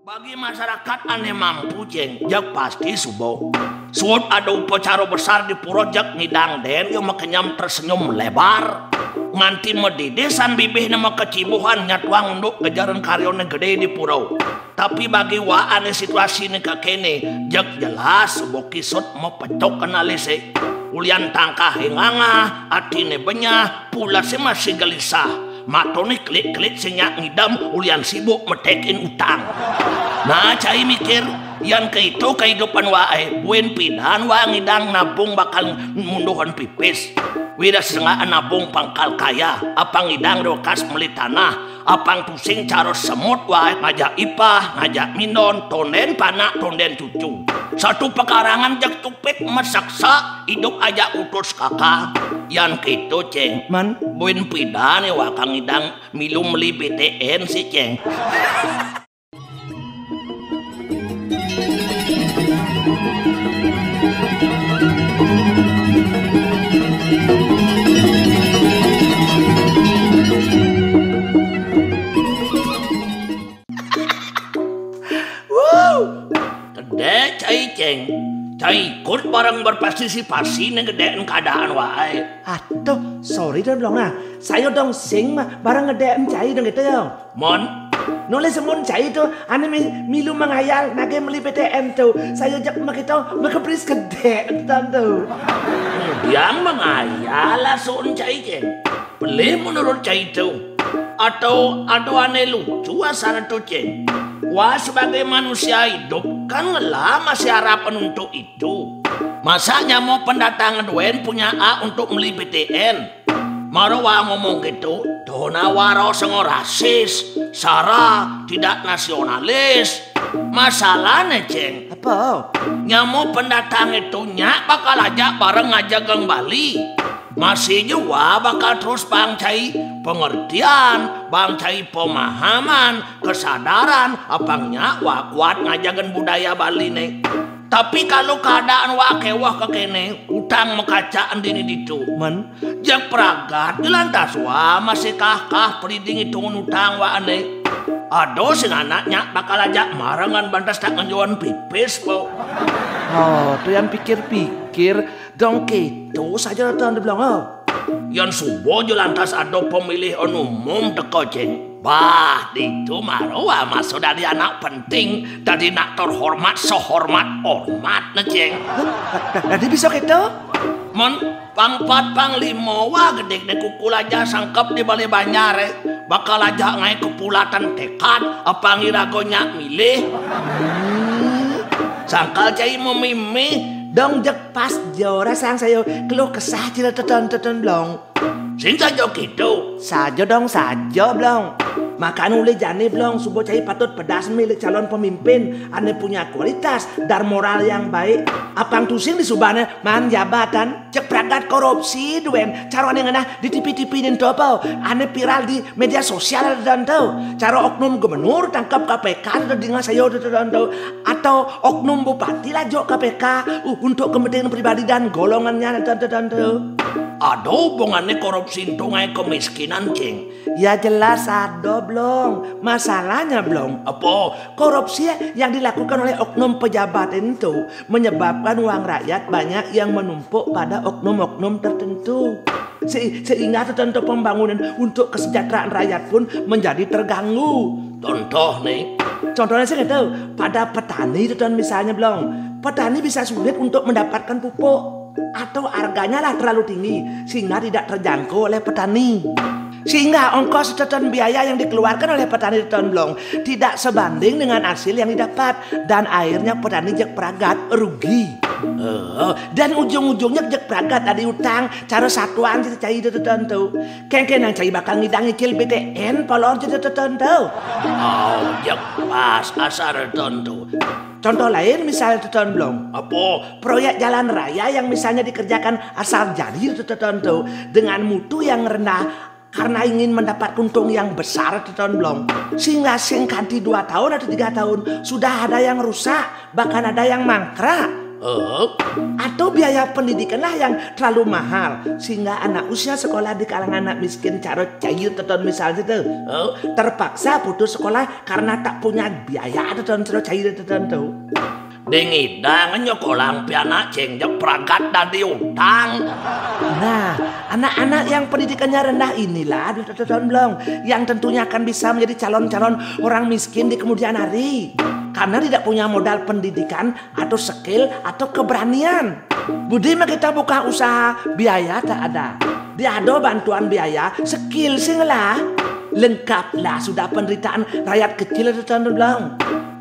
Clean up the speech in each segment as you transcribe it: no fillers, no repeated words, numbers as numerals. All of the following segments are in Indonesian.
Bagi masyarakat ane mampu jeng, jak pasti subo. Suot ada upacara besar di pura jak ngidang den, yang makenyam tersenyum lebar. Nganti medidesan bibih nama kecibuhan nyatwang untuk kejaran karyone gede di pura. Tapi bagi wa ane situasi ini kakene, jak jelas subo kisut mau pecok analise. Ulian tangkah henganga, atine benyah, pula si masih gelisah. Matone klik-klik senyak ngidam ulian sibuk metekin utang. Nah cai mikir yang ke itu kehidupan wae buen pidan wa ngidang nabung bakal munduhan pipis. Wida sengaja nabung pangkal kaya apa ngidang dokas meli tanah apang pusing caros semut wae ngajak ipah ngajak minon tonden panak tonden cucu. Satu pekarangan jak tupik mesaksa hidup aja utus kakak. Yang gitu ceng man buin pidane wa kang idang milu meli BTN si ceng. Wow gede cai ceng cai ikut bareng berpartisipasi nih gedein keadaan wae. Aduh, sorry dong nah. Saya dong sing mah bareng ngedein cai dong gitu ya. Mon, nulis semun cai itu, ane milu menghayal nage meli PTN tuh. Saya jak makito makepris gede tuh. Yang menghayal langsung cai ceng. Beli menurut cai itu. Atau ane lucu asal tuh ceng. Wah sebagai manusia hidup kan lah masih harapan untuk itu. Masanya mau pendatangan Duen punya A untuk beli BTN. Marwa ngomong gitu, dona waro sengo rasis, Sarah tidak nasionalis. Masalahnya ceng, apa? Nyamu pendatang itu nyak bakal aja bareng aja gang Bali. Masih juga bakal terus bangcai pengertian, bangcai pemahaman, kesadaran, apangnya wah kuat ngajagan budaya Bali nih. Tapi kalau keadaan wah kewah kekene, utang mekacaan dini ditu. Man, jak peragat dilantas wah masih kah periding hitungan utang wah aneh. Aduh sing anaknya bakal aja marangan bantas tak ngejuan pipis po. Oh, tuh yang pikir-pikir dong gitu saja tuh bilang oh. Yang subuh lantas ada pemilih umum teko ceng. Bah, itu marwa masuk dari anak penting, dari nak terhormat sehormat hormat na ceng. Jadi bisa gitu? Mon, pangpat panglima wah gede kukul aja sangkep di Bali Banyare. Bakal aja ngai kepulatan tekad apa ngiragonya milih. Sangkal cai memimih. Dong jak pas jora sang sayo keluh kesah cila teton blong. Sing saja gitu. Saja dong saja blong. Makan ule jane blong subuh cai patut pedas milik calon pemimpin ane punya kualitas dan moral yang baik. Apang tusing di subane man jabatan cek peragat korupsi duen cara ane ngena di TV nin topo ane viral di media sosial dan tau cara oknum gubernur tangkap KPK dan dengan sayo dan tau atau oknum bupati lajo KPK untuk kepentingan pribadi dan golongannya dan tau. Aduh hubungannya korupsi itu ngai kemiskinan ceng. Ya jelas ada belum. Masalahnya belum. Apa? Korupsi yang dilakukan oleh oknum pejabat itu menyebabkan uang rakyat banyak yang menumpuk pada oknum-oknum tertentu. Sehingga tertentu pembangunan untuk kesejahteraan rakyat pun menjadi terganggu. Contoh nih. Contohnya saya tahu pada petani itu misalnya belum. Petani bisa sulit untuk mendapatkan pupuk. Atau harganya lah terlalu tinggi sehingga tidak terjangkau oleh petani. Sehingga ongkos dan biaya yang dikeluarkan oleh petani di tahun belum tidak sebanding dengan hasil yang didapat dan akhirnya petani jak peragat rugi. Dan ujung-ujungnya jak peragat tadi utang cara satuan kita cai itu tentu. Kengken yang cai bakal ngidang nyicil BTN polor jadi tentu. Oh, jak pas asar tentu. Contoh lain misalnya teton belum. Apa? Proyek jalan raya yang misalnya dikerjakan asal jadi tertentu dengan mutu yang rendah karena ingin mendapat untung yang besar teton belum. Sehingga singkanti 2 tahun atau 3 tahun sudah ada yang rusak bahkan ada yang mangkrak Atau biaya pendidikanlah yang terlalu mahal sehingga anak usia sekolah di kalangan anak miskin cara cair teton misalnya tuh terpaksa putus sekolah karena tak punya biaya teton cara cair teton tuh. Dengi dang nyokolang pianak cengjak perangkat dari utang. Nah, anak-anak yang pendidikannya rendah inilah teton belum yang tentunya akan bisa menjadi calon-calon orang miskin di kemudian hari. Karena tidak punya modal pendidikan atau skill atau keberanian. Budi mah kita buka usaha, biaya tak ada. Dia ada bantuan biaya, skill sih lah. Lengkaplah sudah penderitaan rakyat kecil itu tahun belum.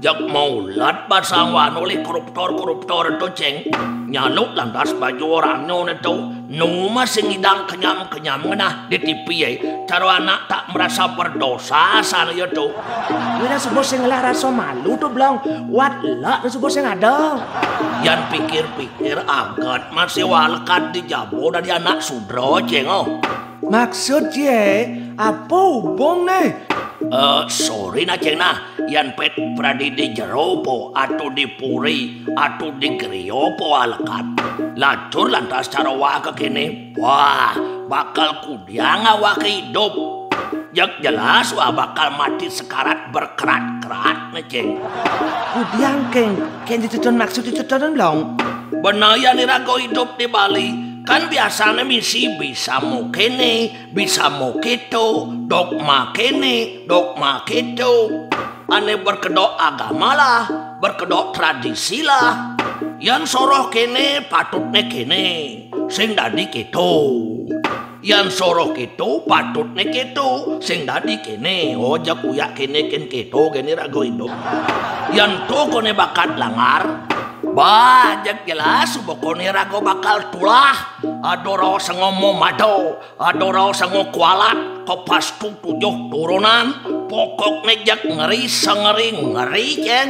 Jak maulat pasangwan oleh koruptor itu ceng. Nyaluk lantas baju orangnya itu. Numa singidang kenyam-kenyam ngena di TV ya. Cara anak tak merasa berdosa sana itu. Wira sebuah sing lah rasa malu tuh belum. Wat lah sebuah sing ada. Yang pikir-pikir agak masih walekat di jabo dari anak sudro ceng oh. Maksudnya apa hubung nih? Sorry na ceng nah. Yan pet pradi di jeropo atau di puri atau di griopo alekat. Lacur lantas cara waka kini. Wah bakal kudiang awak hidup. Jak jelas wah bakal mati sekarat berkerat-kerat na ceng. Kudiang keng ditutup maksud ditutup belum? Benaya ni rago hidup di Bali. Kan biasanya misi bisa mau kene, bisa mau keto, dogma kene, dogma keto. Ane berkedok agama lah, berkedok tradisi lah. Yang soroh kene patutnya kene, sing dadi keto. Yang soroh keto patutnya keto, sing dadi kene. Oh jak uyak kene ken keto kene rago hidup. Yang to kone bakat langar. Banyak jelas pokoknya rago bakal tulah. Adoro sengomo mado, adoro sengo kualat, kopas tujuh turunan. Pokoknya jak ngeri ngeri ceng.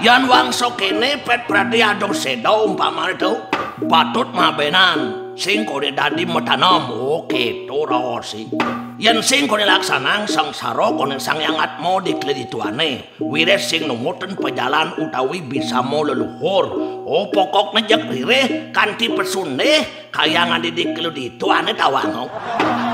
Yan wangso kene pet pradi adong sedo umpama itu. Patut mabenan. Sing kode dadi metanam oke to raosi. Yan sing kode laksanang sang saro kone sang yangat mo dikledituane. Wires sing nungutan pejalan utawi bisa mo leluhur. Oh pokoknya jak rire kanti pesuneh kayangan dikledituane tawang.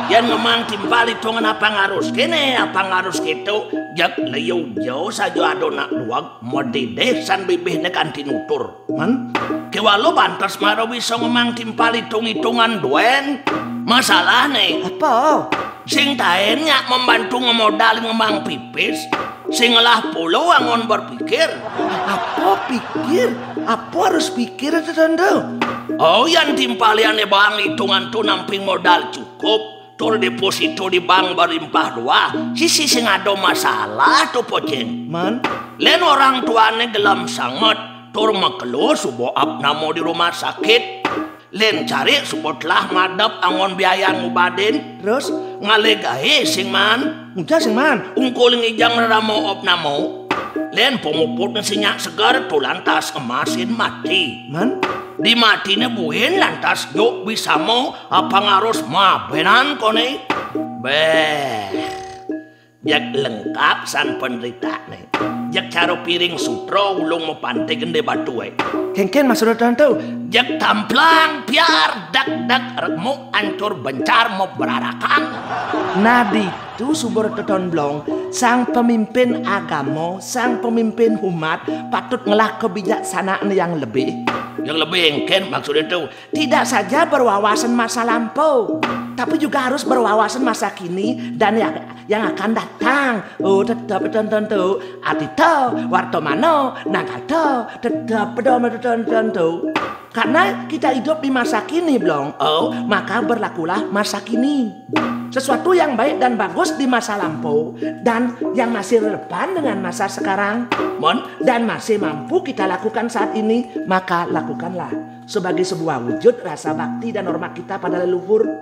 Yan memang timbal itu ngapa ngarus kene apa ngarus gitu. Jak leyau jauh saja adonak luang modidesan bibihnya kanti nutur. Man? Kewalo bantas maro bisa ngomong timpal hitung-hitungan duen. Masalah nih. Apa? Sing taennya membantu ngemodal ngemang pipis. Sing lah pulau angon berpikir. Apa pikir? Apa harus pikir itu tanda? Oh yang timpalian bang hitungan tuh namping modal cukup. Tur deposito di bank berimpah dua. Sisi sing ada masalah tuh poceng. Man? Len orang tuane gelam sangat. Tur makelo subo apnamo di rumah sakit. Len cari subo telah madap angon biaya ngubadin. Terus? Ngalegahe sing man. Udah sing man? Ungkuling ijang ramo opnamo. Len penguput na sinyak segar tu lantas emasin mati. Man? Di mati na buhin lantas yuk bisa mo apa ngarus mabenan kone. Beh. Jak lengkap san penderita nih. Jak caro piring sutro ulung mau pantai gede batu eh. Ken maksudnya tante? Jak tamplang piar dak remuk ancur bencar mau berarakan. Nadi itu subur teton blong. Sang pemimpin agama, sang pemimpin umat patut ngelah kebijaksanaan yang lebih. Yang lebih engken maksudnya itu tidak saja berwawasan masa lampau, tapi juga harus berwawasan masa kini dan yang akan datang. Oh tetap tentu atito wartomano nagato tetap tentu. Karena kita hidup di masa kini belum. Oh maka berlakulah masa kini. Sesuatu yang baik dan bagus di masa lampau dan yang masih relevan dengan masa sekarang dan masih mampu kita lakukan saat ini, maka lakukanlah sebagai sebuah wujud rasa bakti dan hormat kita pada leluhur.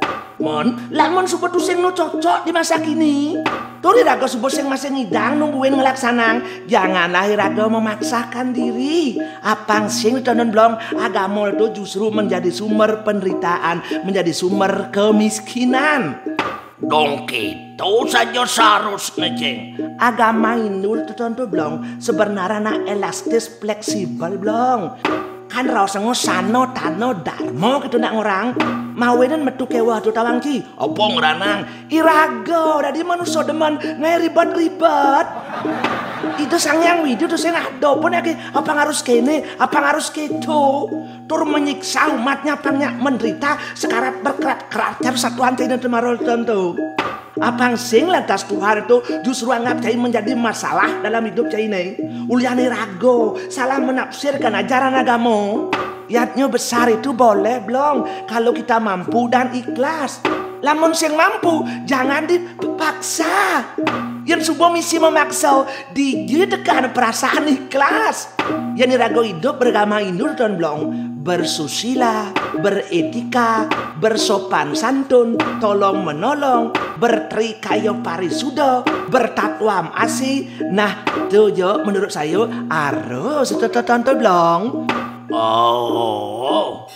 Lamun sebut sing nu cocok di masa kini. Turi raga sebut sing masih ngidang nungguin ngelaksanang. Janganlah raga memaksakan diri. Apang sing tenan blong agama itu justru menjadi sumber penderitaan, menjadi sumber kemiskinan. Dong itu saja seharusnya ceng. Agama Hindu tentu belum sebenarnya elastis fleksibel belum. kan raosengo sano tano darmo gitu nak ngorang. Mawenan metu kewah tu tawang ci. Apa ngeranang? Irago dadi manusia demen ngai ribet-ribet. Itu sang yang widu tuh saya ngado pun ya apa harus kene, apa harus gitu. Tur menyiksa umatnya pangnya menderita sekarang berkerat-kerat satu antai dan temarol tentu. Apang sing lantas Tuhan itu justru anggap cai menjadi masalah dalam hidup cai ini. Uliani rago, salah menafsirkan ajaran agama. Yatnya besar itu boleh belum kalau kita mampu dan ikhlas. Lamun sing mampu jangan dipaksa. Yang sebuah misi memaksa digedekan perasaan ikhlas. Yang rago hidup beragama Hindu dan belum bersusila, beretika, bersopan santun, tolong menolong, bertrikayo parisuda, bertakwa asih. Nah, itu yo menurut saya harus tonton belum. Oh.